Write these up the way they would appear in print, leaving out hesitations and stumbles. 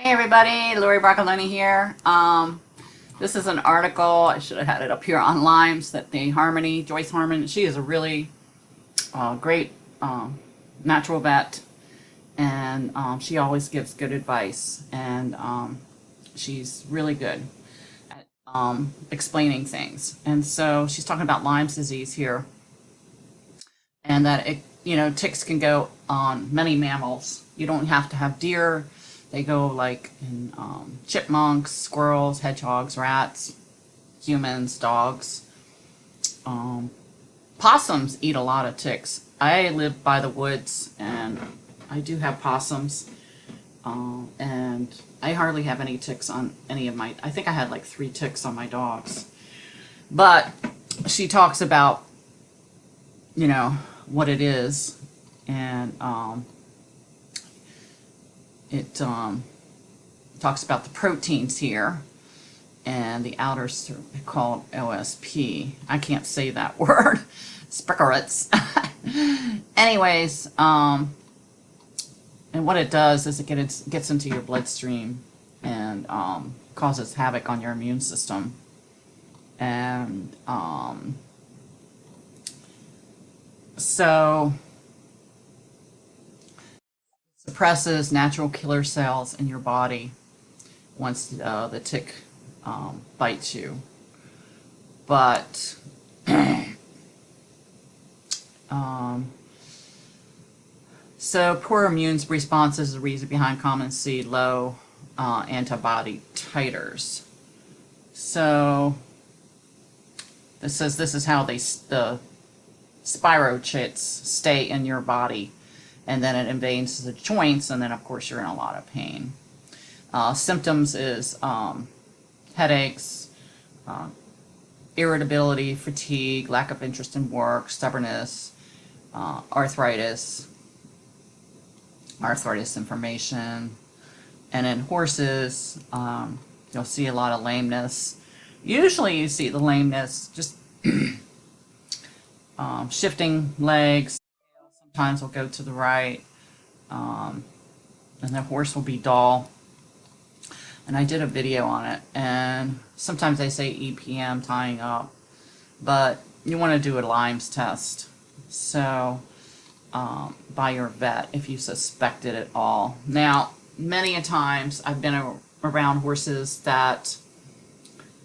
Hey everybody, Lori Broccoloni here. This is an article, I should have had it up here on Lyme's, that the Harmony, Joyce Harmon, she is a really great natural vet, and she always gives good advice, and she's really good at explaining things. And so she's talking about Lyme's disease here, and that ticks can go on many mammals. You don't have to have deer. They go like in chipmunks, squirrels, hedgehogs, rats, humans, dogs. Possums eat a lot of ticks. I live by the woods, and I do have possums, and I hardly have any ticks on any of my. I think I had like 3 ticks on my dogs, but she talks about what it is, and it talks about the proteins here and the outer called OSP. I can't say that word. Spicorets. Anyways, and what it does is it gets into your bloodstream and causes havoc on your immune system, and so suppresses natural killer cells in your body once the tick bites you. But so poor immune responses is the reason behind common see low antibody titers. So this says this is how the spirochetes stay in your body, and then it invades the joints, and then of course you're in a lot of pain. Symptoms is headaches, irritability, fatigue, lack of interest in work, stubbornness, arthritis inflammation, and in horses you'll see a lot of lameness. Usually you see the lameness just shifting legs. Sometimes will go to the right, and the horse will be dull. And I did a video on it, and sometimes they say EPM, tying up, but you want to do a Lyme's test. So by your vet if you suspect it at all. Now, many a times I've been around horses that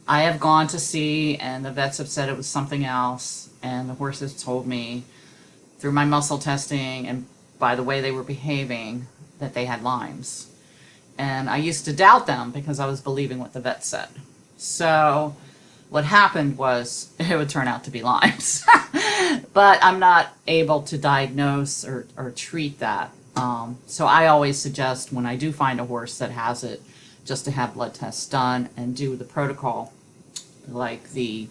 I have gone to see, and the vets have said it was something else, and the horses told me through my muscle testing and by the way they were behaving that they had Lyme's. And I used to doubt them because I was believing what the vet said. So what happened was it would turn out to be Lyme's. But I'm not able to diagnose or treat that. So I always suggest when I do find a horse that has it, just to have blood tests done and do the protocol like the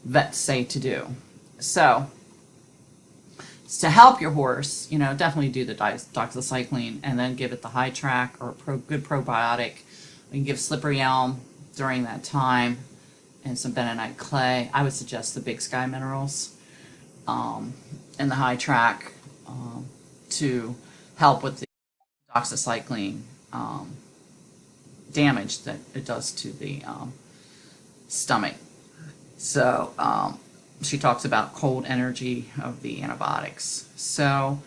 vets say to do. So to help your horse, definitely do the doxycycline, and then give it the high track or good probiotic. You can give slippery elm during that time, and some bentonite clay. I would suggest the Big Sky minerals and the high track to help with the doxycycline damage that it does to the stomach. So she talks about cold energy of the antibiotics. So,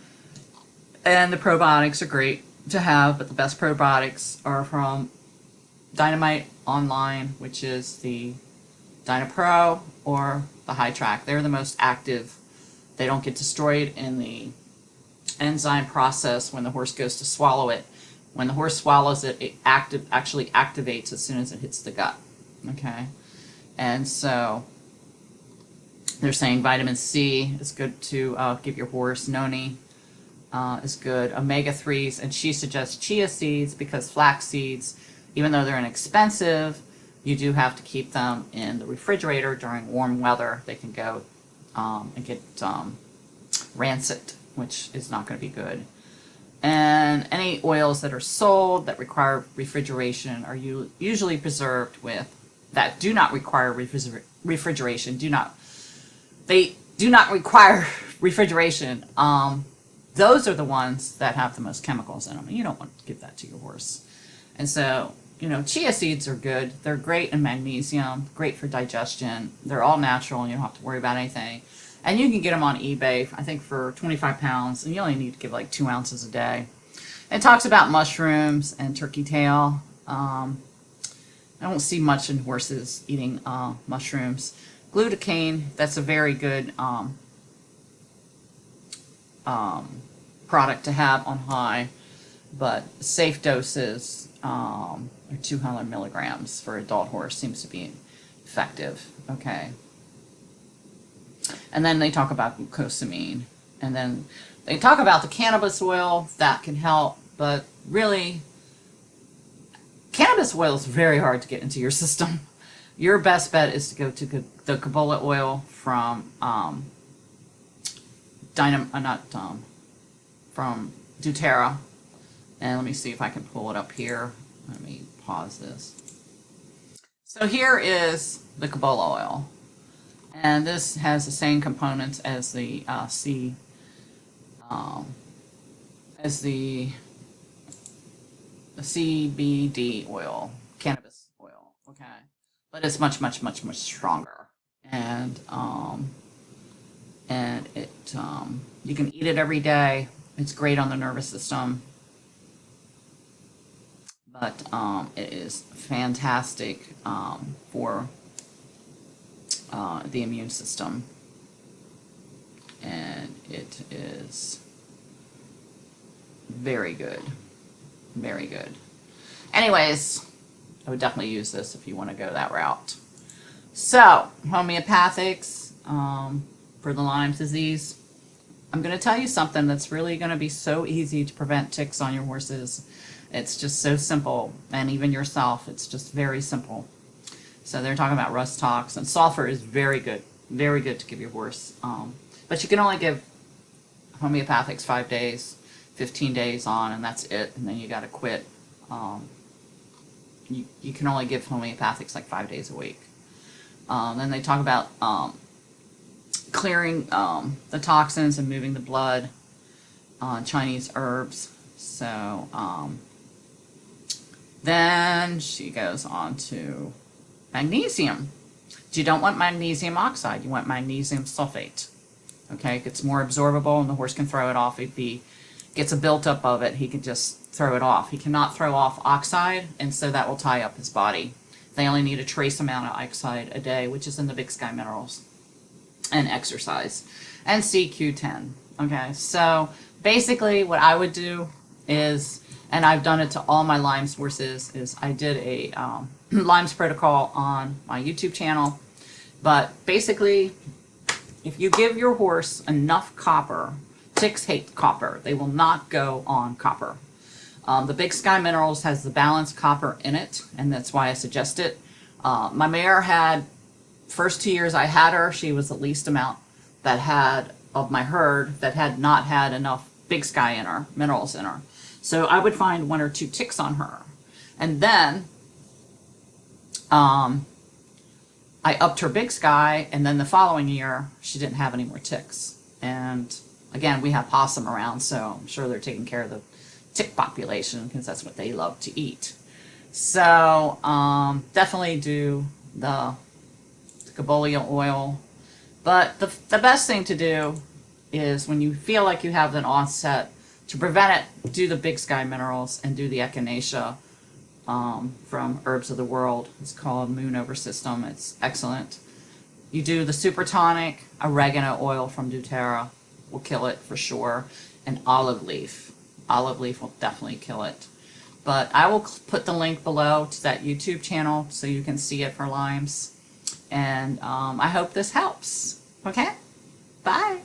and the probiotics are great to have, but the best probiotics are from Dynamite Online, which is the Dynapro or the High Track. They're the most active. They don't get destroyed in the enzyme process when the horse goes to swallow it. When the horse swallows it, it actually activates as soon as it hits the gut. Okay? And so they're saying vitamin C is good to give your horse. Noni is good. Omega-3s, and she suggests chia seeds because flax seeds, even though they're inexpensive, you do have to keep them in the refrigerator during warm weather. They can go and get rancid, which is not going to be good. And any oils that are sold that require refrigeration are usually preserved with, that do not require refrigeration, they do not require refrigeration. Those are the ones that have the most chemicals in them, and you don't want to give that to your horse. And so, you know, chia seeds are good. They're great in magnesium, great for digestion. They're all natural and you don't have to worry about anything. And you can get them on eBay, I think, for 25 pounds, and you only need to give like 2 ounces a day. It talks about mushrooms and turkey tail. I don't see much in horses eating mushrooms. Glutathione, that's a very good product to have on high, but safe doses are 200 milligrams for adult horse seems to be effective. Okay. And then they talk about glucosamine, and then they talk about the cannabis oil that can help, but really cannabis oil is very hard to get into your system. Your best bet is to go to the canola oil from from doTERRA. And let me see if I can pull it up here. Let me pause this. So here is the canola oil, and this has the same components as the CBD oil, cannabis oil. Okay, but it's much stronger, and it you can eat it every day. It's great on the nervous system, but it is fantastic for the immune system, and it is very good, very good. Anyways, I would definitely use this if you want to go that route. So homeopathics for the Lyme disease. I'm going to tell you something that's really going to be so easy to prevent ticks on your horses. It's just so simple, and even yourself, it's just very simple. So they're talking about rust tox, and sulfur is very good to give your horse. But you can only give homeopathics 5 days, 15 days on, and that's it, and then you got to quit. You can only give homeopathics like 5 days a week. Then they talk about clearing the toxins and moving the blood on Chinese herbs. So then she goes on to magnesium. You don't want magnesium oxide, you want magnesium sulfate. Okay, it gets more absorbable and the horse can throw it off. If he gets a buildup of it, he can just throw it off. He cannot throw off oxide, and so that will tie up his body. They only need a trace amount of oxide a day, which is in the Big Sky Minerals, and exercise, and CQ10. Okay, so basically what I would do is, and I've done it to all my Lyme's horses, is I did a Lyme's protocol on my YouTube channel. But basically, if you give your horse enough copper, ticks hate copper. They will not go on copper. The Big Sky Minerals has the balanced copper in it, and that's why I suggest it. My mare had, first 2 years I had her, she was the least amount that had, of my herd, that had not had enough Big Sky in her, minerals in her. So I would find 1 or 2 ticks on her. And then I upped her Big Sky, and then the following year she didn't have any more ticks. And again, we have possum around, so I'm sure they're taking care of the tick population because that's what they love to eat. So definitely do the Cabolia oil. But the best thing to do is when you feel like you have an onset, to prevent it, do the Big Sky Minerals and do the Echinacea from Herbs of the World. It's called Moon Over System. It's excellent. You do the Super Tonic, oregano oil from doTERRA will kill it for sure, and olive leaf. Olive leaf will definitely kill it. But I will put the link below to that YouTube channel so you can see it for Lyme's. And I hope this helps. Okay? Bye.